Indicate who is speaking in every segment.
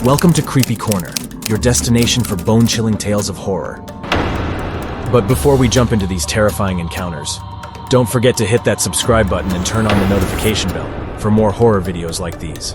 Speaker 1: Welcome to Creepy Corner, your destination for bone-chilling tales of horror. But before we jump into these terrifying encounters, don't forget to hit that subscribe button and turn on the notification bell for more horror videos like these.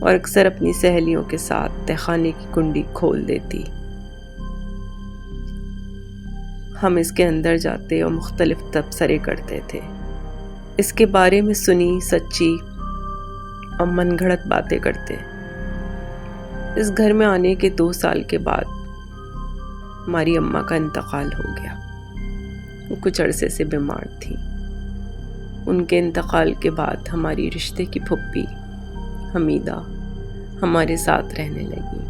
Speaker 2: اور اکثر اپنی سہیلیوں کے ساتھ تہخانے کی کنڈی کھول دیتی۔ ہم اس کے اندر جاتے اور مختلف تبصرے کرتے تھے، اس کے بارے میں سنی سچی اور من گھڑت باتیں کرتے۔ اس گھر میں آنے کے 2 سال کے بعد ہماری اماں کا انتقال ہو گیا۔ وہ کچھ عرصے سے بیمار تھی۔ ان کے انتقال کے بعد ہماری رشتے کی پھپھی حمیدہ ہمارے ساتھ رہنے لگی۔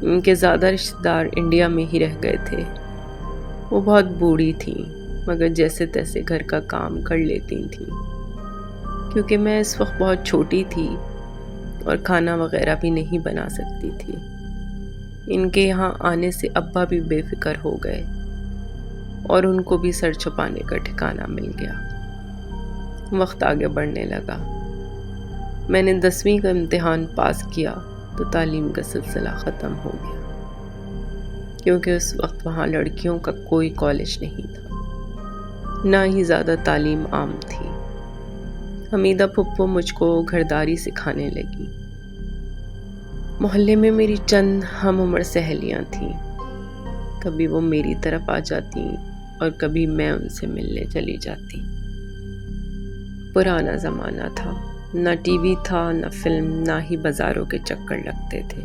Speaker 2: ان کے زیادہ رشتہ دار انڈیا میں ہی رہ گئے تھے۔ وہ بہت بوڑھی تھیں مگر جیسے تیسے گھر کا کام کر لیتی تھیں، کیونکہ میں اس وقت بہت چھوٹی تھی اور کھانا وغیرہ بھی نہیں بنا سکتی تھی۔ ان کے یہاں آنے سے ابا بھی بے فکر ہو گئے اور ان کو بھی سر چھپانے کا ٹھکانہ مل گیا۔ وقت آگے بڑھنے لگا۔ میں نے 10ویں کا امتحان پاس کیا تو تعلیم کا سلسلہ ختم ہو گیا، کیونکہ اس وقت وہاں لڑکیوں کا کوئی کالج نہیں تھا، نہ ہی زیادہ تعلیم عام تھی۔ حمیدہ پھپھو مجھ کو گھرداری سکھانے لگی۔ محلے میں میری چند ہم عمر سہیلیاں تھیں، کبھی وہ میری طرف آ جاتی اور کبھی میں ان سے ملنے چلی جاتی۔ پرانا زمانہ تھا، نہ ٹی وی تھا، نہ فلم، نہ ہی بازاروں کے چکر لگتے تھے۔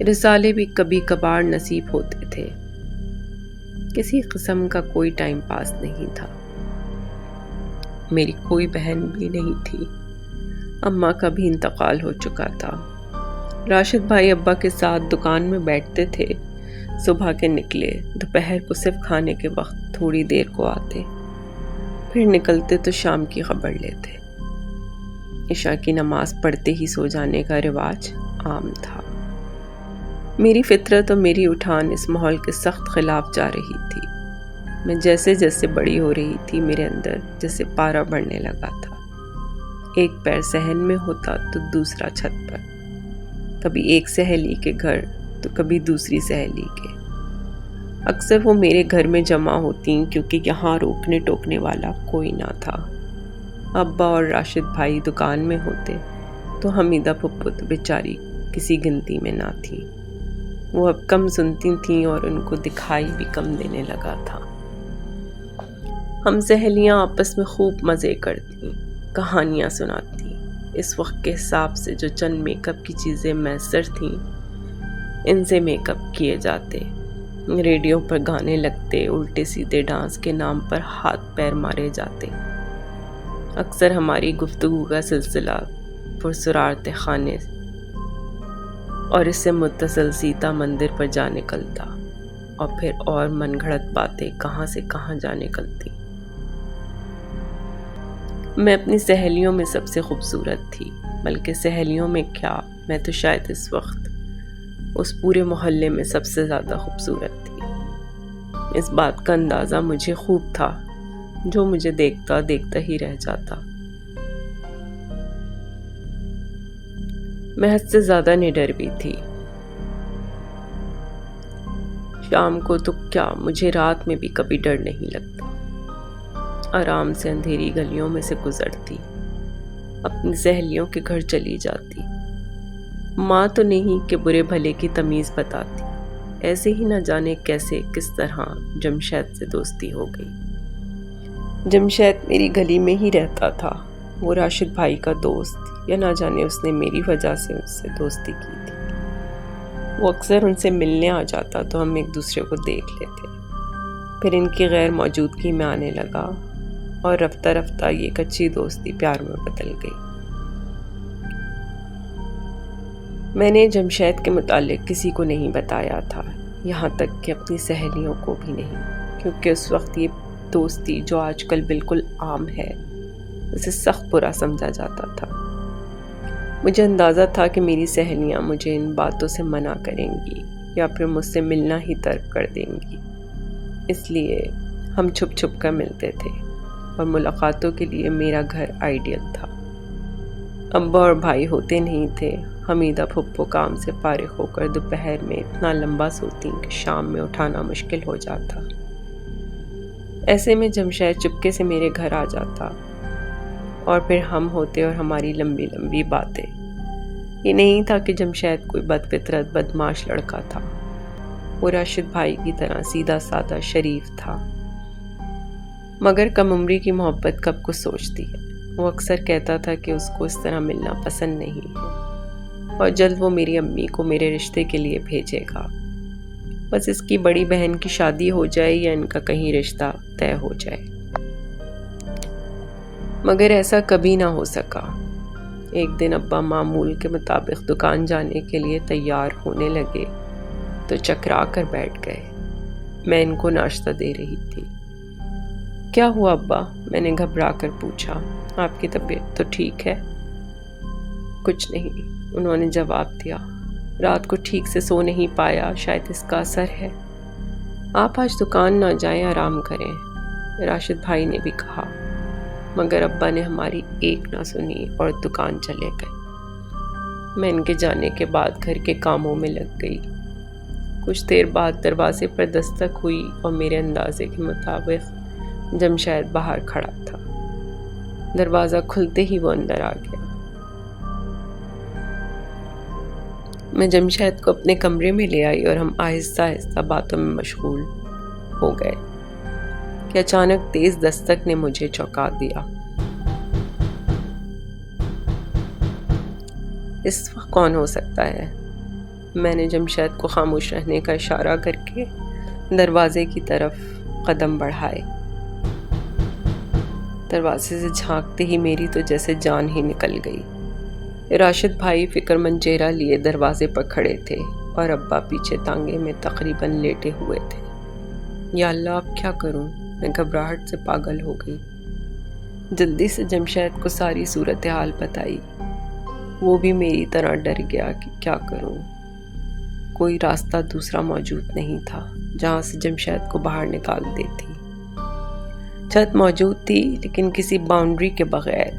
Speaker 2: رسالے بھی کبھی کبھار نصیب ہوتے تھے۔ کسی قسم کا کوئی ٹائم پاس نہیں تھا۔ میری کوئی بہن بھی نہیں تھی۔ اماں کا بھی انتقال ہو چکا تھا۔ راشد بھائی ابا کے ساتھ دکان میں بیٹھتے تھے۔ صبح کے نکلے، دوپہر کو صرف کھانے کے وقت تھوڑی دیر کو آتے، پھر نکلتے تو شام کی خبر لیتے۔ عشاء کی نماز پڑھتے ہی سو جانے کا رواج عام تھا۔ میری فطرت اور میری اٹھان اس ماحول کے سخت خلاف جا رہی تھی۔ میں جیسے جیسے بڑی ہو رہی تھی، میرے اندر جیسے پارا بڑھنے لگا تھا۔ ایک پیر صحن میں ہوتا تو دوسرا چھت پر، کبھی ایک سہیلی کے گھر تو کبھی دوسری سہیلی کے۔ اکثر وہ میرے گھر میں جمع ہوتی کیونکہ یہاں روکنے ٹوکنے والا کوئی نہ تھا۔ ابا اور راشد بھائی دکان میں ہوتے تو حمیدہ پھپھو تو بیچاری کسی گنتی میں نہ تھی۔ وہ اب کم سنتی تھیں اور ان کو دکھائی بھی کم دینے لگا تھا۔ ہم سہیلیاں آپس میں خوب مزے کرتی، کہانیاں سناتی۔ اس وقت کے حساب سے جو چند میک اپ کی چیزیں میسر تھیں، ان سے میک اپ کیے جاتے، ریڈیو پر گانے لگتے، الٹے سیدھے ڈانس کے نام پر ہاتھ پیر مارے جاتے۔ اکثر ہماری گفتگو کا سلسلہ پرسرار تہخانے اور اس سے متصل سیتا مندر پر جا نکلتا، اور پھر اور من گھڑت باتیں کہاں سے کہاں جا نکلتی۔ میں اپنی سہیلیوں میں سب سے خوبصورت تھی، بلکہ سہیلیوں میں کیا، میں تو شاید اس وقت اس پورے محلے میں سب سے زیادہ خوبصورت تھی۔ اس بات کا اندازہ مجھے خوب تھا، جو مجھے دیکھتا دیکھتا ہی رہ جاتا۔ میں حد سے زیادہ نڈر بھی تھی۔ شام کو تو کیا، مجھے رات میں بھی کبھی ڈر نہیں لگتا۔ آرام سے اندھیری گلیوں میں سے گزرتی، اپنی سہیلیوں کے گھر چلی جاتی۔ ماں تو نہیں کہ برے بھلے کی تمیز بتاتی، ایسے ہی نہ جانے کیسے کس طرح جمشید سے دوستی ہو گئی۔ جمشید میری گلی میں ہی رہتا تھا، وہ راشد بھائی کا دوست، یا نہ جانے اس نے میری وجہ سے اس سے دوستی کی تھی۔ وہ اکثر ان سے ملنے آ جاتا تو ہم ایک دوسرے کو دیکھ لیتے، پھر ان کی غیر موجودگی میں آنے لگا اور رفتہ رفتہ یہ کچی دوستی پیار میں بدل گئی۔ میں نے جمشید کے متعلق کسی کو نہیں بتایا تھا، یہاں تک کہ اپنی سہیلیوں کو بھی نہیں، کیونکہ اس وقت یہ دوستی جو آج کل بالکل عام ہے، اسے سخت برا سمجھا جاتا تھا۔ مجھے اندازہ تھا کہ میری سہیلیاں مجھے ان باتوں سے منع کریں گی یا پھر مجھ سے ملنا ہی ترک کر دیں گی، اس لیے ہم چھپ چھپ کر ملتے تھے، اور ملاقاتوں کے لیے میرا گھر آئیڈیل تھا۔ ابا اور بھائی ہوتے نہیں تھے۔ حمیدہ پھپھو کام سے فارغ ہو کر دوپہر میں اتنا لمبا سوتی کہ شام میں اٹھانا مشکل ہو جاتا۔ ایسے میں جمشید چپکے سے میرے گھر آ جاتا، اور پھر ہم ہوتے اور ہماری لمبی لمبی باتیں یہ نہیں تھا کہ جمشید کوئی بدفطرت بدمعاش لڑکا تھا، وہ راشد بھائی کی طرح سیدھا سادہ شریف تھا، مگر کم عمری کی محبت کب کو سوچتی ہے۔ وہ اکثر کہتا تھا کہ اس کو اس طرح ملنا پسند نہیں ہے اور جلد وہ میری امی کو میرے رشتے کے لیے بھیجے گا، بس اس کی بڑی بہن کی شادی ہو جائے یا ان کا کہیں رشتہ طے ہو جائے۔ مگر ایسا کبھی نہ ہو سکا۔ ایک دن ابا معمول کے مطابق دکان جانے کے لیے تیار ہونے لگے تو چکرا کر بیٹھ گئے۔ میں ان کو ناشتہ دے رہی تھی۔ کیا ہوا ابا؟ میں نے گھبرا کر پوچھا۔ آپ کی طبیعت تو ٹھیک ہے؟ کچھ نہیں، انہوں نے جواب دیا۔ رات کو ٹھیک سے سو نہیں پایا، شاید اس کا اثر ہے۔ آپ آج دکان نہ جائیں، آرام کریں، راشد بھائی نے بھی کہا، مگر ابا نے ہماری ایک نہ سنی اور دکان چلے گئے۔ میں ان کے جانے کے بعد گھر کے کاموں میں لگ گئی۔ کچھ دیر بعد دروازے پر دستک ہوئی اور میرے اندازے کے مطابق جمشید باہر کھڑا تھا۔ دروازہ کھلتے ہی وہ اندر آ گیا۔ میں جمشید کو اپنے کمرے میں لے آئی اور ہم آہستہ آہستہ باتوں میں مشغول ہو گئے کہ اچانک تیز دستک نے مجھے چونکا دیا۔ اس وقت کون ہو سکتا ہے؟ میں نے جمشید کو خاموش رہنے کا اشارہ کر کے دروازے کی طرف قدم بڑھائے۔ دروازے سے جھانکتے ہی میری تو جیسے جان ہی نکل گئی۔ راشد بھائی فکر مند چہرہ لیے دروازے پر کھڑے تھے اور ابا پیچھے تانگے میں تقریباً لیٹے ہوئے تھے۔ یا اللہ، اب کیا کروں؟ میں گھبراہٹ سے پاگل ہو گئی۔ جلدی سے جمشید کو ساری صورتحال بتائی۔ وہ بھی میری طرح ڈر گیا کہ کیا کروں۔ کوئی راستہ دوسرا موجود نہیں تھا جہاں سے جمشید کو باہر نکال دیتی۔ چھت موجود تھی لیکن کسی باؤنڈری کے بغیر۔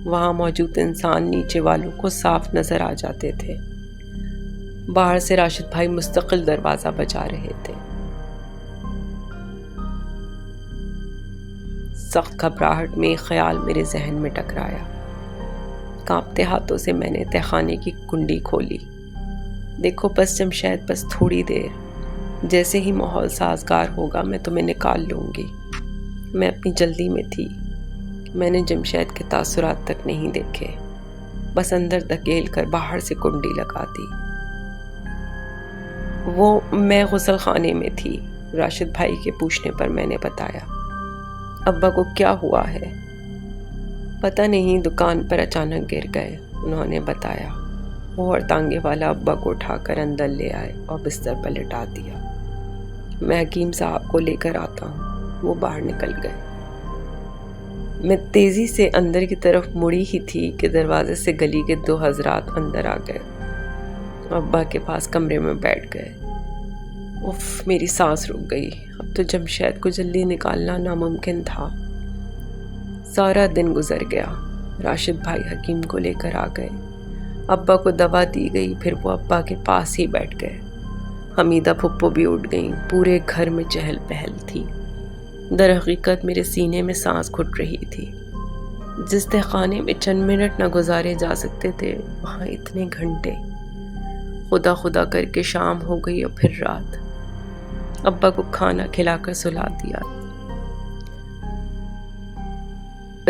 Speaker 2: وہاں موجود انسان نیچے والوں کو صاف نظر آ جاتے تھے۔ باہر سے راشد بھائی مستقل دروازہ بجا رہے تھے۔ سخت گھبراہٹ میں ایک خیال میرے ذہن میں ٹکرایا۔ کانپتے ہاتھوں سے میں نے تہخانے کی کنڈی کھولی۔ دیکھو بس جمشید، بس تھوڑی دیر، جیسے ہی ماحول سازگار ہوگا میں تمہیں نکال لوں گی۔ میں اپنی جلدی میں تھی۔ میں نے جمشید کے تاثرات تک نہیں دیکھے، بس اندر دھکیل کر باہر سے کنڈی لگا دی۔ میں غسل خانے میں تھی۔ راشد بھائی کے پوچھنے پر میں نے بتایا۔ ابا کو کیا ہوا ہے؟ پتہ نہیں، دکان پر اچانک گر گئے، انہوں نے بتایا۔ وہ اور تانگے والا ابا کو اٹھا کر اندر لے آئے اور بستر پر لٹا دیا۔ میں حکیم صاحب کو لے کر آتا ہوں۔ وہ باہر نکل گئے۔ میں تیزی سے اندر کی طرف مڑی ہی تھی کہ دروازے سے گلی کے دو حضرات اندر آ گئے۔ ابا کے پاس کمرے میں بیٹھ گئے۔ اف، میری سانس رک گئی۔ اب تو جمشید کو جلدی نکالنا ناممکن تھا۔ سارا دن گزر گیا۔ راشد بھائی حکیم کو لے کر آ گئے۔ ابا کو دوا دی گئی، پھر وہ ابا کے پاس ہی بیٹھ گئے۔ حمیدہ پھپھو بھی اٹھ گئیں۔ پورے گھر میں چہل پہل تھی۔ در حقیقت میرے سینے میں سانس گھٹ رہی تھی۔ جس تہخانے میں چند منٹ نہ گزارے جا سکتے تھے، وہاں اتنے گھنٹے۔ خدا خدا کر کے شام ہو گئی اور پھر رات۔ ابا کو کھانا کھلا کر سلا دیا۔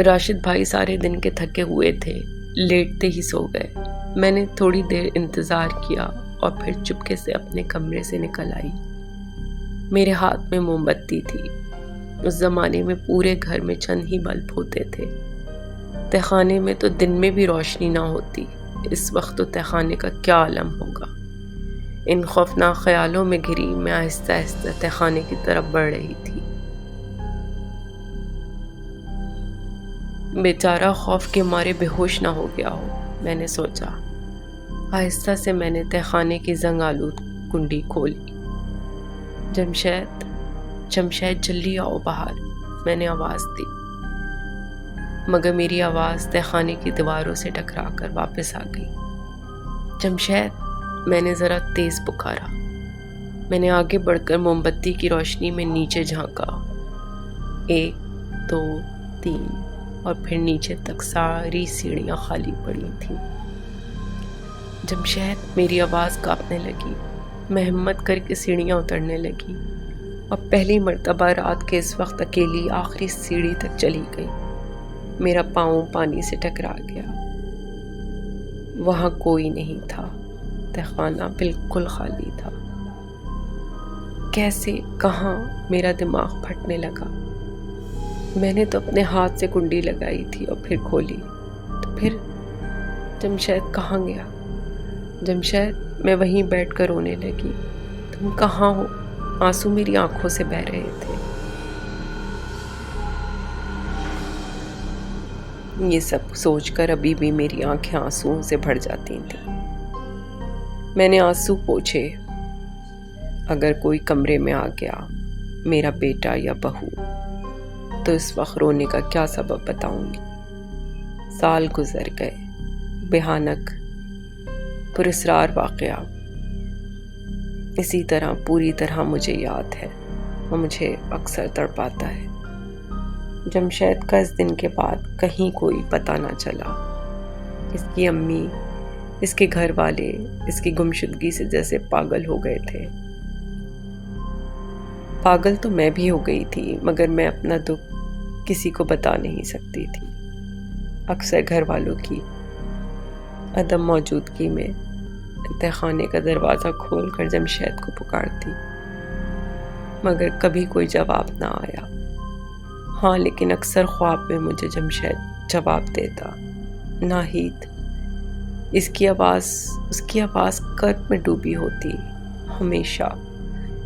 Speaker 2: راشد بھائی سارے دن کے تھکے ہوئے تھے، لیٹتے ہی سو گئے۔ میں نے تھوڑی دیر انتظار کیا اور پھر چپکے سے اپنے کمرے سے نکل آئی۔ میرے ہاتھ میں موم بتی تھی۔ اس زمانے میں پورے گھر میں چند ہی بلب ہوتے تھے۔ تہخانے میں تو دن میں بھی روشنی نہ ہوتی۔ اس وقت تو تہخانے کا کیا عالم ہوگا۔ ان خوفناک خیالوں میں گھری میں آہستہ آہستہ تہخانے کی طرف بڑھ رہی تھی۔ بیچارہ خوف کے مارے بے ہوش نہ ہو گیا ہو، میں نے سوچا۔ آہستہ سے میں نے تہخانے کی زنگ آلود کنڈی کھولی۔ جمشید جلدی آؤ باہر، میں نے آواز دی، مگر میری آواز تہخانے کی دیواروں سے ٹکرا کر واپس آ گئی۔ جمشید، میں نے ذرا تیز پکارا۔ میں نے آگے بڑھ کر موم بتی کی روشنی میں نیچے جھانکا۔ 1 2 3 اور پھر نیچے تک ساری سیڑھیاں خالی پڑی تھیں۔ جمشید، میری آواز کانپنے لگی۔ میں ہمت کر کے سیڑھیاں اترنے لگی اور پہلی مرتبہ رات کے اس وقت اکیلی آخری سیڑھی تک چلی گئی۔ میرا پاؤں پانی سے ٹکرا گیا۔ وہاں کوئی نہیں تھا، تہخانہ بالکل خالی تھا۔ کیسے، کہاں؟ میرا دماغ پھٹنے لگا۔ میں نے تو اپنے ہاتھ سے کنڈی لگائی تھی اور پھر کھولی، تو پھر جمشید کہاں گیا؟ جمشید، میں وہیں بیٹھ کر رونے لگی۔ تم کہاں ہو؟ آنسو میری آنکھوں سے بہہ رہے تھے۔ یہ سب سوچ کر ابھی بھی میری آنکھیں آنسوؤں سے بھر جاتی تھیں۔ میں نے آنسو پوچھے۔ اگر کوئی کمرے میں آ گیا، میرا بیٹا یا بہو، تو اس وقت رونے کا کیا سبب بتاؤں گی؟ سال گزر گئے، بھیانک پراسرار واقعہ اسی طرح پوری طرح مجھے یاد ہے اور مجھے اکثر تڑپاتا ہے۔ جمشید کا اس دن کے بعد کہیں کوئی پتہ نہ چلا۔ اس کی امی، اس کے گھر والے اس کی گمشدگی سے جیسے پاگل ہو گئے تھے۔ پاگل تو میں بھی ہو گئی تھی، مگر میں اپنا دکھ کسی کو بتا نہیں سکتی تھی۔ اکثر گھر والوں کی عدم موجودگی میں تہخانے کا دروازہ کھول کر جمشید کو پکارتی، مگر کبھی کوئی جواب نہ آیا۔ ہاں، لیکن اکثر خواب میں مجھے جمشید جواب دیتا، ناہید۔ اس کی آواز کرب میں ڈوبی ہوتی، ہمیشہ۔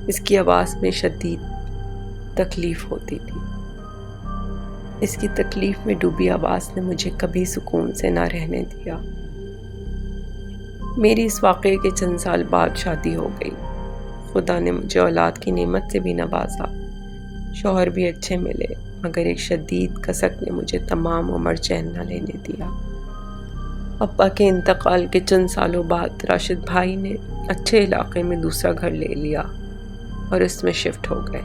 Speaker 2: اس کی آواز میں شدید تکلیف ہوتی تھی۔ اس کی تکلیف میں ڈوبی آواز نے مجھے کبھی سکون سے نہ رہنے دیا۔ میری اس واقعے کے چند سال بعد شادی ہو گئی۔ خدا نے مجھے اولاد کی نعمت سے بھی نوازا، شوہر بھی اچھے ملے، مگر ایک شدید کسک نے مجھے تمام عمر چین نہ لینے دیا۔ ابا کے انتقال کے چند سالوں بعد راشد بھائی نے اچھے علاقے میں دوسرا گھر لے لیا اور اس میں شفٹ ہو گئے۔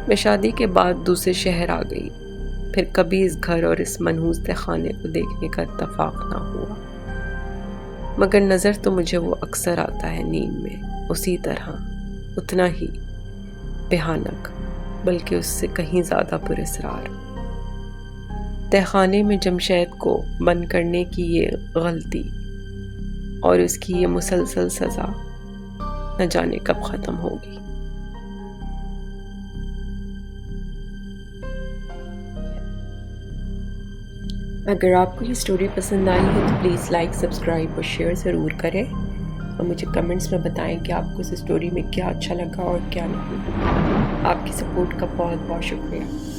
Speaker 2: میں شادی کے بعد دوسرے شہر آ گئی، پھر کبھی اس گھر اور اس منحوس تہخانے کو دیکھنے کا اتفاق نہ ہوا، مگر نظر تو مجھے وہ اکثر آتا ہے نیند میں، اسی طرح، اتنا ہی بھیانک، بلکہ اس سے کہیں زیادہ پراسرار۔ تہخانے میں جمشید کو بند کرنے کی یہ غلطی اور اس کی یہ مسلسل سزا نہ جانے کب ختم ہوگی۔ اگر آپ کو یہ سٹوری پسند آئی ہے تو پلیز لائک، سبسکرائب اور شیئر ضرور کریں، اور مجھے کمنٹس میں بتائیں کہ آپ کو اس سٹوری میں کیا اچھا لگا اور کیا نہیں۔ آپ کی سپورٹ کا بہت بہت شکریہ۔